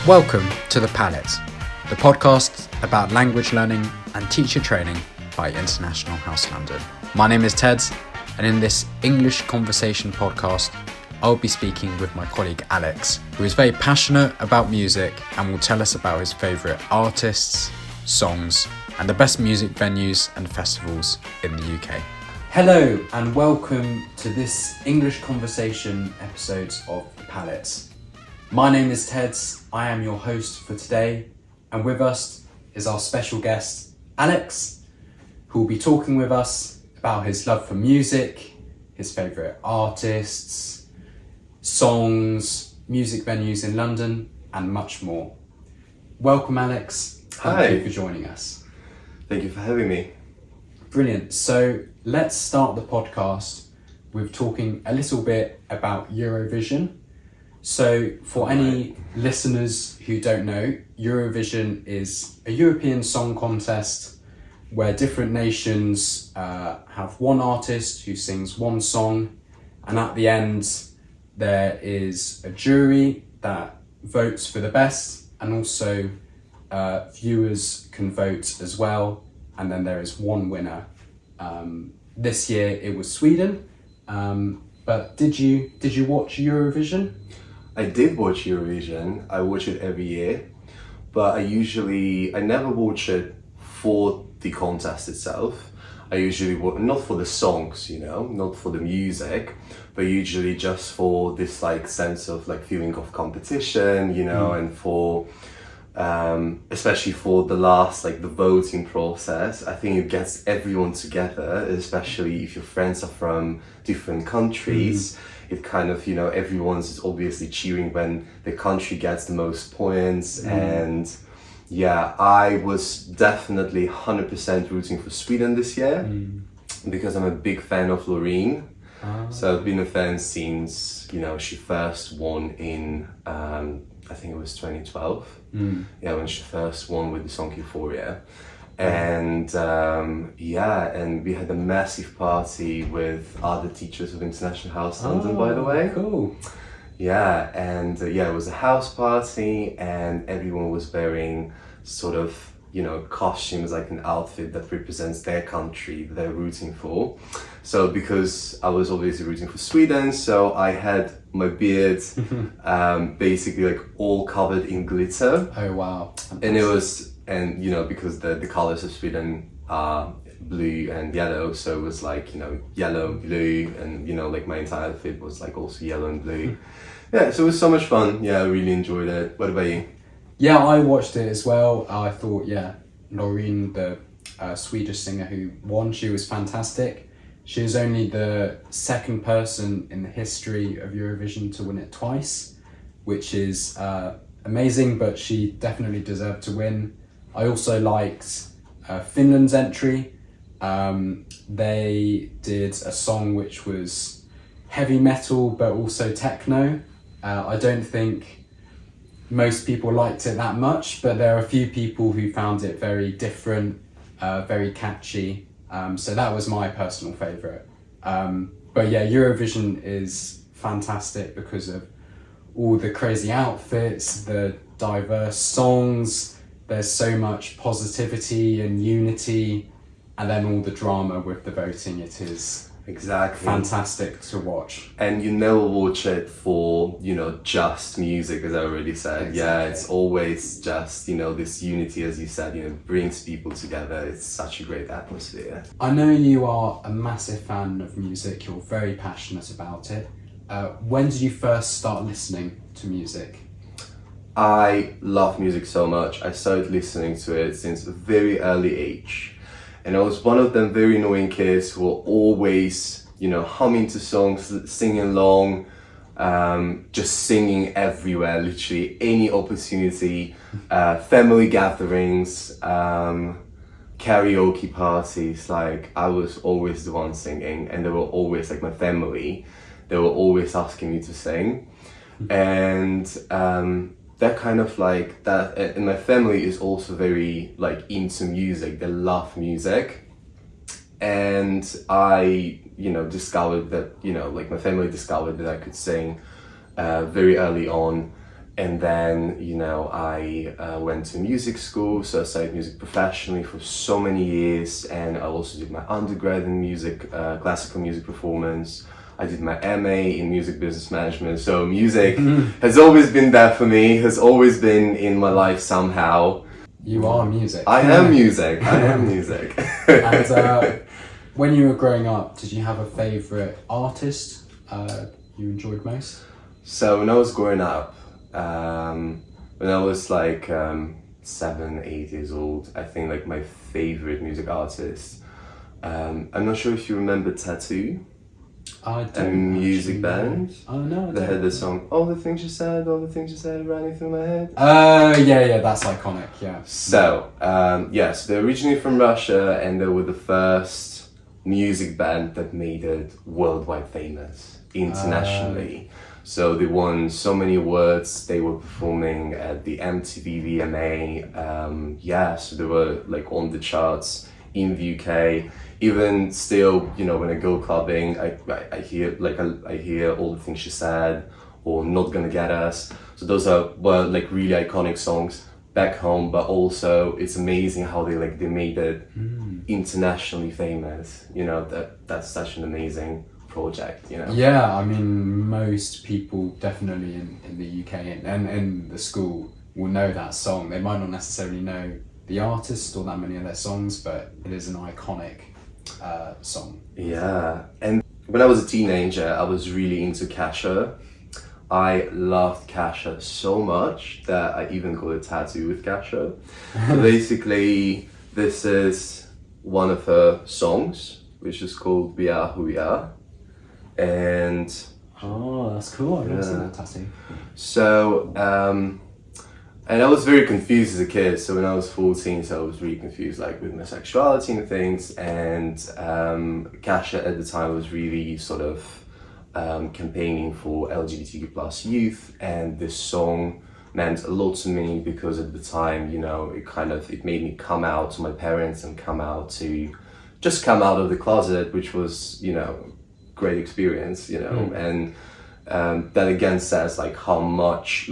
Welcome to the PALLATT, the podcast about language learning and teacher training by International House London. My name is Ted, and in this English conversation podcast, I'll be speaking with my colleague Alex, who is very passionate about music and will tell us about his favourite artists, songs, and the best music venues and festivals in the UK. Hello, and welcome to this English conversation episode of the PALLATT. My name is Ted, I am your host for today, and with us is our special guest, Alex, who will be talking with us about his love for music, his favourite artists, songs, music venues in London, and much more. Welcome, Alex. Thank you for joining us. Thank you for having me. Brilliant. So let's start the podcast with talking a little bit about Eurovision. So for any listeners who don't know, Eurovision is a European song contest where different nations have one artist who sings one song, and at the end there is a jury that votes for the best, and also viewers can vote as well, and then there is one winner. This year it was Sweden, but did you watch Eurovision? I did watch Eurovision. I watch it every year, but I never watch it for the contest itself. I usually watch, not for the songs, not for the music, but usually just for this sense of feeling of competition, and for especially for the last the voting process. I think it gets everyone together, especially if your friends are from different countries. It kind of, everyone's obviously cheering when the country gets the most points. And yeah, I was definitely 100% rooting for Sweden this year because I'm a big fan of Loreen. So I've been a fan since, she first won in, I think it was 2012. Yeah, when she first won with the song Euphoria. And and we had a massive party with other teachers of International House London, by the way. Cool. Yeah, and it was a house party, and everyone was wearing sort of, costumes, an outfit that represents their country that they're rooting for. So because I was obviously rooting for Sweden, so I had my beard basically all covered in glitter. Oh wow. And it was, because the colors of Sweden are blue and yellow, so it was yellow, blue, and my entire outfit was also yellow and blue. Yeah, so it was so much fun. Yeah, I really enjoyed it. What about you? Yeah, I watched it as well. I thought, Loreen, the Swedish singer who won, she was fantastic. She was only the second person in the history of Eurovision to win it twice, which is amazing, but she definitely deserved to win. I also liked Finland's entry. They did a song which was heavy metal, but also techno. I don't think most people liked it that much, but there are a few people who found it very different, very catchy. So that was my personal favourite. But yeah, Eurovision is fantastic because of all the crazy outfits, the diverse songs. There's so much positivity and unity, and then all the drama with the voting. It is exactly fantastic to watch. And you never watch it for, just music, as I already said. Exactly. Yeah, it's always just, this unity, as you said, brings people together. It's such a great atmosphere. I know you are a massive fan of music. You're very passionate about it. When did you first start listening to music? I love music so much. I started listening to it since a very early age. And I was one of them very annoying kids who were always, humming to songs, singing along, just singing everywhere, literally any opportunity, family gatherings, karaoke parties. I was always the one singing, and they were always my family. They were always asking me to sing. And that kind of that, and my family is also very into music. They love music, and I discovered that my family discovered that I could sing very early on, And then, you know, I went to music school, so I studied music professionally for so many years, and I also did my undergrad in music, classical music performance. I did my MA in music business management, so music has always been there for me, has always been in my life somehow. You are music. I am music, I am music. And when you were growing up, did you have a favourite artist you enjoyed most? So when I was growing up, when I was like 7, 8 years old, I think like my favorite music artist, I'm not sure if you remember Tattoo, a music band. Oh no. They had the song All the Things You Said, All the Things You Said running through my head. Yeah, that's iconic, yeah. So, yes, they're originally from Russia, and they were the first music band that made it worldwide famous, internationally. So they won so many awards. They were performing at the MTV VMA. So they were like on the charts in the UK. Even still, you know, when I go clubbing, I hear I hear All the Things She Said or Not Gonna Get Us. So those were like really iconic songs back home. But also, it's amazing how they made it internationally famous. You know, that's such an amazing project, you know. Yeah, I mean, most people definitely in the UK and in the school will know that song. They might not necessarily know the artist or that many of their songs, but it is an iconic song. Yeah, and when I was a teenager, I was really into Kasha. I loved Kasha so much that I even got a tattoo with Kasha. So basically, this is one of her songs, which is called We Are Who We Are. And oh, that's cool. I've never seen that tattoo. So, and I was very confused as a kid. So when I was 14, so I was really confused like with my sexuality and things. And Kasha at the time was really sort of campaigning for LGBTQ plus youth, and this song meant a lot to me because at the time, you know, it made me come out to my parents and come out of the closet, which was, you know, great experience, you know. And that again says like how much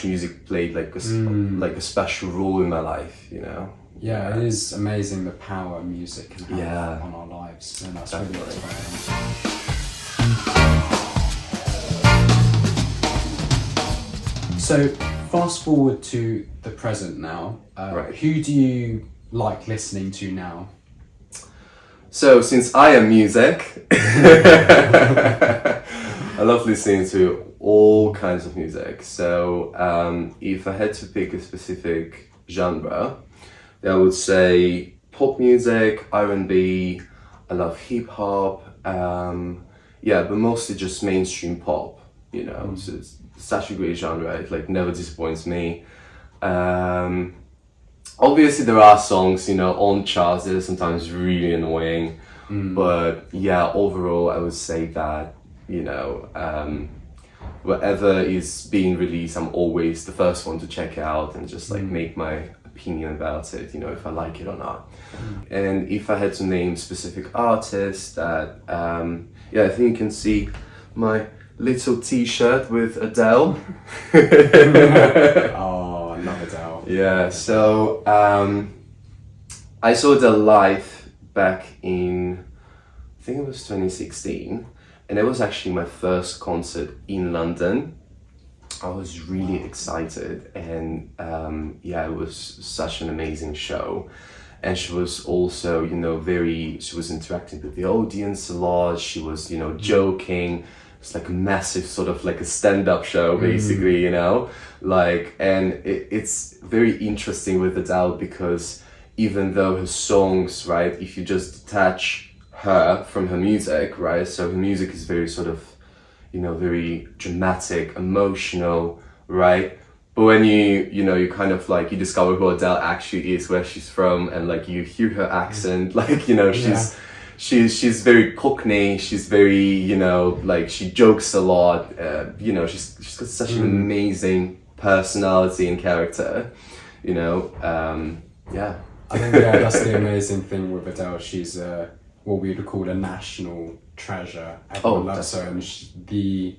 music played like a special role in my life, you know. Yeah, it is amazing the power music can have on our lives, and that's definitely really inspiring. So fast forward to the present now. Who do you like listening to now? So since I am music, I love listening to all kinds of music. So if I had to pick a specific genre, I would say pop music, R&B. I love hip hop. But mostly just mainstream pop. You know, so it's such a great genre. It like never disappoints me. Obviously, there are songs, you know, on charts that are sometimes really annoying. But yeah, overall, I would say that, you know, whatever is being released, I'm always the first one to check out and just like make my opinion about it, you know, if I like it or not. And if I had to name specific artists that, I think you can see my little t-shirt with Adele. Oh, I love Adele. Yeah, so I saw Adele live back in, I think it was 2016, and it was actually my first concert in London. I was really excited, and it was such an amazing show. And she was also, you know, she was interacting with the audience a lot. She was, you know, joking. It's like a massive sort of like a stand-up show, basically, you know, like, and it's very interesting with Adele because even though her songs, right, if you just detach her from her music, right, so her music is very sort of, you know, very dramatic, emotional, right, but when you kind of like, you discover who Adele actually is, where she's from, and like you hear her accent, like, you know, she's very Cockney, she's very, you know, like she jokes a lot, you know, she's got such an amazing personality and character, you know, I think, that's the amazing thing with Adele. She's what we would call a national treasure. Everyone loves her, and the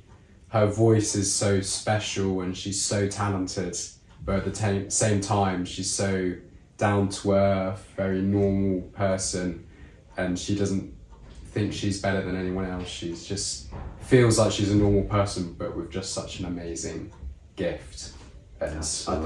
her voice is so special and she's so talented, but at the same time she's so down to earth, very normal person, and she doesn't think she's better than anyone else. She's just feels like she's a normal person, but with just such an amazing gift. And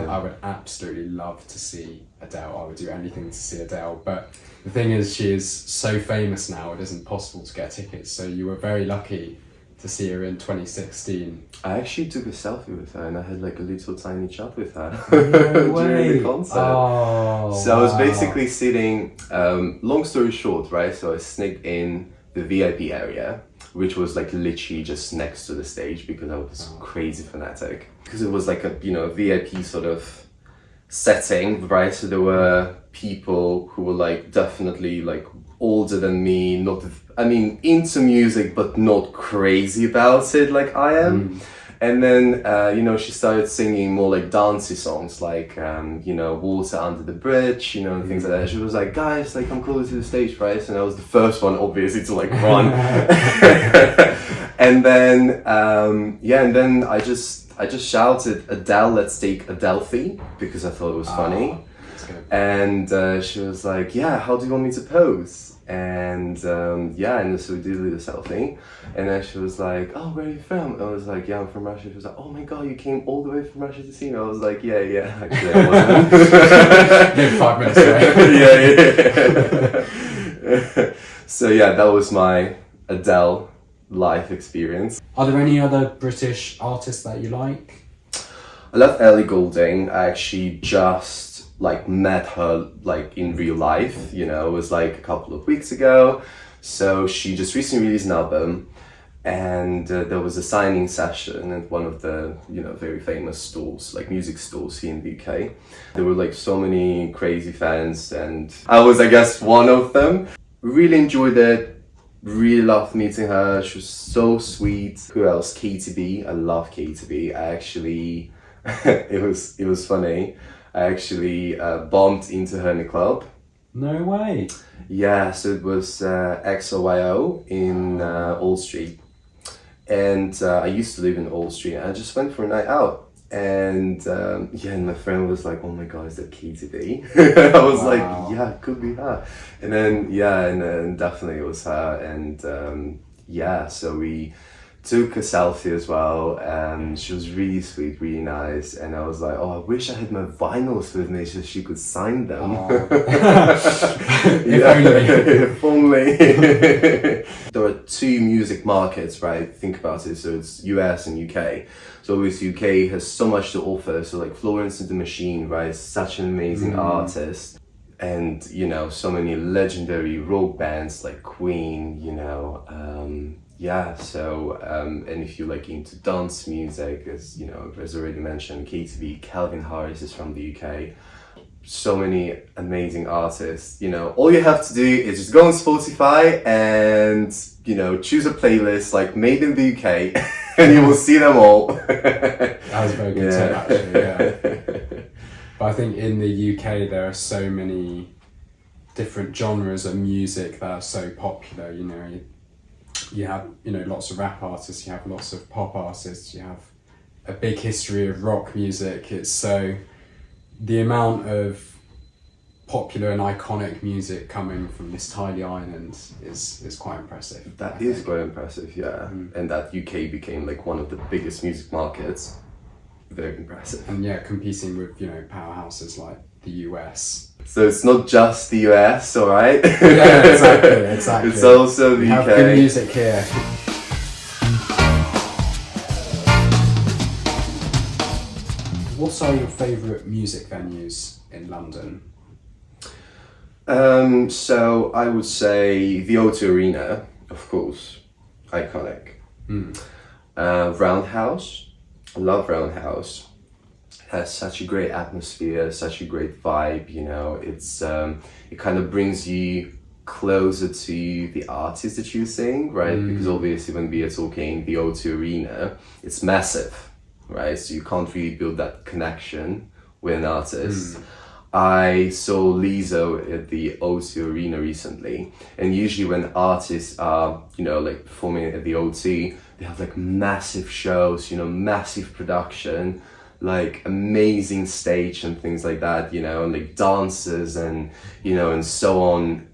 I would absolutely love to see Adele. I would do anything to see Adele. But the thing is, she is so famous now, it isn't possible to get tickets. So you were very lucky to see her in 2016. I actually took a selfie with her and I had like a little tiny chat with her No during the concert. Oh, so I was basically sitting, long story short, right? So I sneaked in the VIP area, which was like literally just next to the stage because I was crazy fanatic. Because it was like a, you know, VIP sort of setting, right? So there were people who were like definitely like older than me, into music, but not crazy about it like I am. And then, she started singing more like dancey songs, like, Water Under the Bridge, and things like that. She was like, guys, like, come closer to the stage, right? And I was the first one, obviously, to like run. And then, I just shouted, Adele, let's take Adelphi, because I thought it was funny. And she was like, yeah, how do you want me to pose? And so we did a little selfie, and then she was like, oh, where are you from? I was like, yeah, I'm from Russia. She was like, oh my god, you came all the way from Russia to see me? I was like, yeah, actually I wasn't. Maybe 5 minutes away. Yeah. So yeah, that was my Adele life experience. Are there any other British artists that you like? I love Ellie Goulding. I actually just met her like in real life, it was like a couple of weeks ago. So she just recently released an album, and there was a signing session at one of the very famous stores, like music stores here in the UK. There were like so many crazy fans, and I was, I guess, one of them. Really enjoyed it. Really loved meeting her. She was so sweet. Who else? Katie B. I love Katie B. I actually it was funny. I actually bumped into her in the club. No way. Yeah, so it was XOYO in Old Street. And I used to live in Old Street, and I just went for a night out. And and my friend was like, oh my god, is that Katie B? I was like, yeah, it could be her. And then, definitely it was her. And so we took a selfie as well, and she was really sweet, really nice. And I was like, oh, I wish I had my vinyls with me so she could sign them. If only. There are two music markets, right? Think about it. So it's US and UK. So obviously UK has so much to offer. So like Florence and the Machine, right? Such an amazing artist. And, so many legendary rock bands like Queen, and if you like into dance music, as already mentioned, KTB, Calvin Harris is from the UK. So many amazing artists. All you have to do is just go on Spotify and, choose a playlist like Made in the UK, and you will see them all. That was a very good tip, actually, yeah. But I think in the UK there are so many different genres of music that are so popular. You have lots of rap artists, you have lots of pop artists, you have a big history of rock music. It's so the amount of popular and iconic music coming from this tiny island is quite impressive. That is quite impressive, yeah. And that UK became like one of the biggest music markets. Very impressive. And competing with powerhouses like the US. So it's not just the US, all right? Yeah, exactly. It's also the UK. Have good music here. What are your favourite music venues in London? So I would say the O2 Arena, of course, iconic. Roundhouse, I love Roundhouse. It has such a great atmosphere, such a great vibe. It's it kind of brings you closer to the artist that you're seeing, right? Because obviously when we are talking the O2 Arena, it's massive, right? So you can't really build that connection with an artist. I saw Lizzo at the O2 Arena recently, and usually when artists are, like performing at the O2, they have like massive shows, massive production, like amazing stage and things like that, and like dancers and, and so on.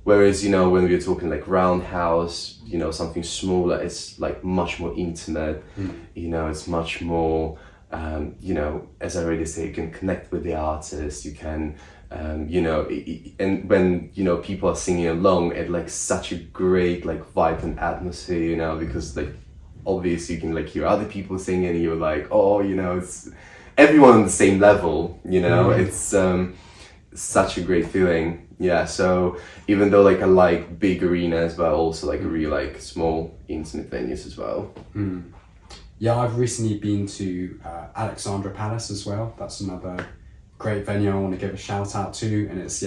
Whereas, when we're talking like Roundhouse, something smaller, it's like much more intimate, it's much more, as I already say, you can connect with the artist, you can, and when, people are singing along, it like such a great like vibrant atmosphere, because like, obviously you can like hear other people singing and you're like, oh, it's everyone on the same level, it's such a great feeling. Yeah, so even though like I like big arenas, but I also like really like small intimate venues as well. Yeah, I've recently been to Alexandra Palace as well. That's another great venue I want to give a shout out to. And it's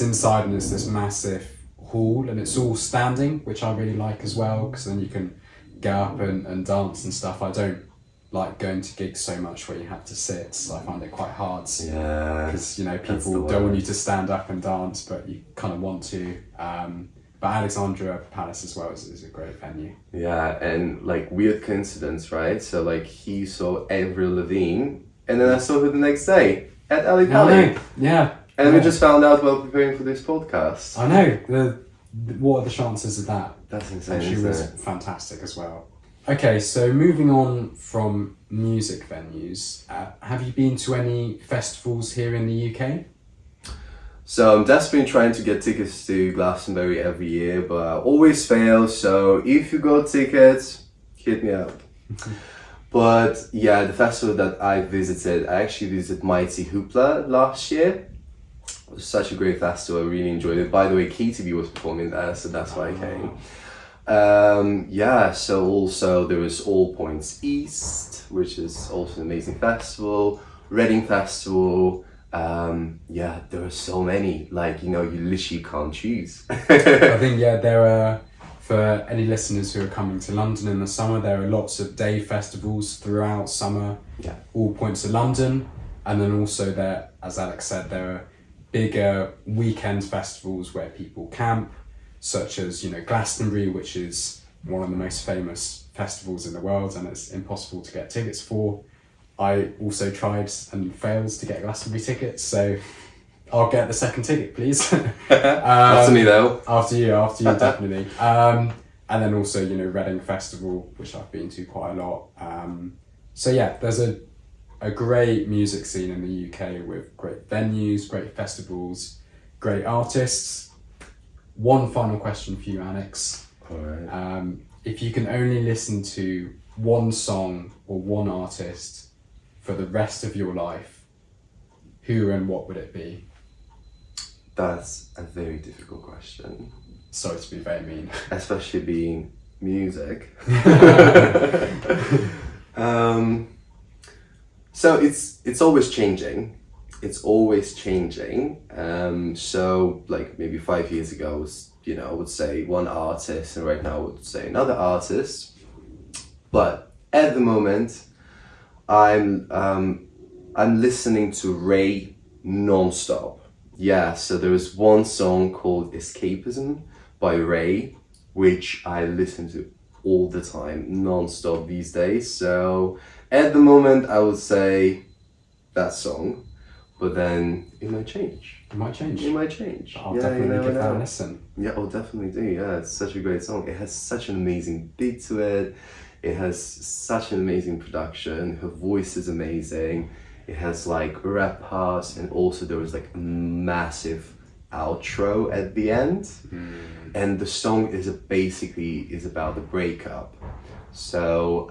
inside and it's this massive hall and it's all standing, which I really like as well, because then you can get up and dance and stuff. I don't like going to gigs so much where you have to sit. So I find it quite hard. Yeah. Because, people don't want you to stand up and dance, but you kind of want to. But Alexandra Palace as well is a great venue. Yeah, and like weird coincidence, right? So like he saw Avril Lavigne, and then I saw her the next day at Ali Pali. Yeah. And we just found out while preparing for this podcast. I know. What are the chances of that? That's insane. And she was fantastic as well. Okay, so moving on from music venues, have you been to any festivals here in the UK? So I'm desperately trying to get tickets to Glastonbury every year, but I always fail. So if you got tickets, hit me up. But yeah, the festival that I actually visited Mighty Hoopla last year. It was such a great festival. I really enjoyed it. By the way, KTB was performing there, so that's why I came. So also there was All Points East, which is also an amazing festival. Reading Festival. There are so many, like, you literally can't choose. I think, there are, for any listeners who are coming to London in the summer, there are lots of day festivals throughout summer, all points of London. And then also there, as Alex said, there are bigger weekend festivals where people camp, such as, Glastonbury, which is one of the most famous festivals in the world and it's impossible to get tickets for. I also tried and failed to get Glastonbury tickets, so I'll get the second ticket, please. After me, though. After you, definitely. And then also, Reading Festival, which I've been to quite a lot. There's a great music scene in the UK with great venues, great festivals, great artists. One final question for you, Alex. All right. If you can only listen to one song or one artist for the rest of your life, who and what would it be? That's a very difficult question. Sorry to be very mean. Especially being music. So it's always changing. It's always changing. So like maybe 5 years ago was, I would say one artist, and right now I would say another artist. But at the moment, I'm listening to Ray non-stop. Yeah, so there is one song called Escapism by Ray, which I listen to all the time, non-stop these days. So at the moment, I would say that song, but then it might change. It might change. I'll definitely give that a listen. Yeah, I'll definitely do. Yeah, it's such a great song. It has such an amazing beat to it. It has such an amazing production. Her voice is amazing. It has like rap parts, and also there was like a massive outro at the end. And the song is about the breakup. So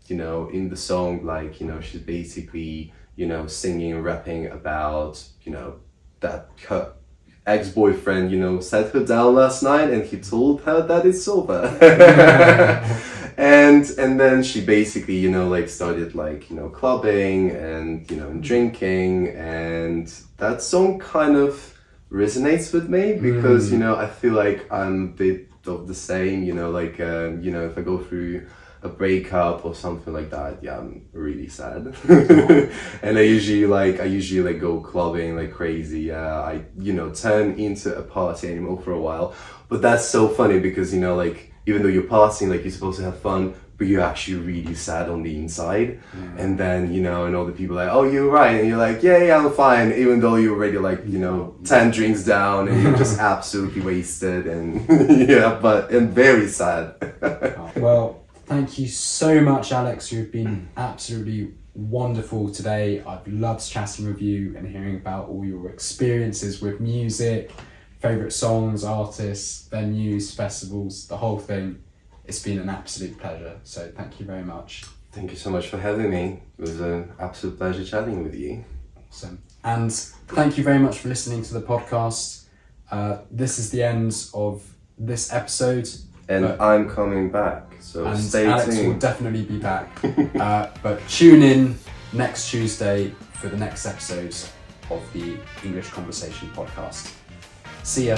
in the song, like, she's basically, singing and rapping about, that her ex-boyfriend, sat her down last night and he told her that it's sober. And then she basically, started clubbing and, drinking, and that song kind of resonates with me because, I feel like I'm a bit of the same, if I go through a breakup or something like that, yeah, I'm really sad. And I usually go clubbing like crazy. I turn into a party animal for a while. But that's so funny because like even though you're partying, like you're supposed to have fun, but you're actually really sad on the inside. And then and all the people are like, oh, you're right, and you're like, yeah, I'm fine, even though you're already like 10 drinks down and you're just absolutely wasted and and very sad. Well, thank you so much, Alex. You've been absolutely wonderful today. I've loved chatting with you and hearing about all your experiences with music, favourite songs, artists, venues, festivals, the whole thing. It's been an absolute pleasure. So thank you very much. Thank you so much for having me. It was an absolute pleasure chatting with you. Awesome. And thank you very much for listening to the podcast. This is the end of this episode. And I'm coming back, so stay tuned. Alex will definitely be back. But tune in next Tuesday for the next episode of the English Conversation podcast. See ya.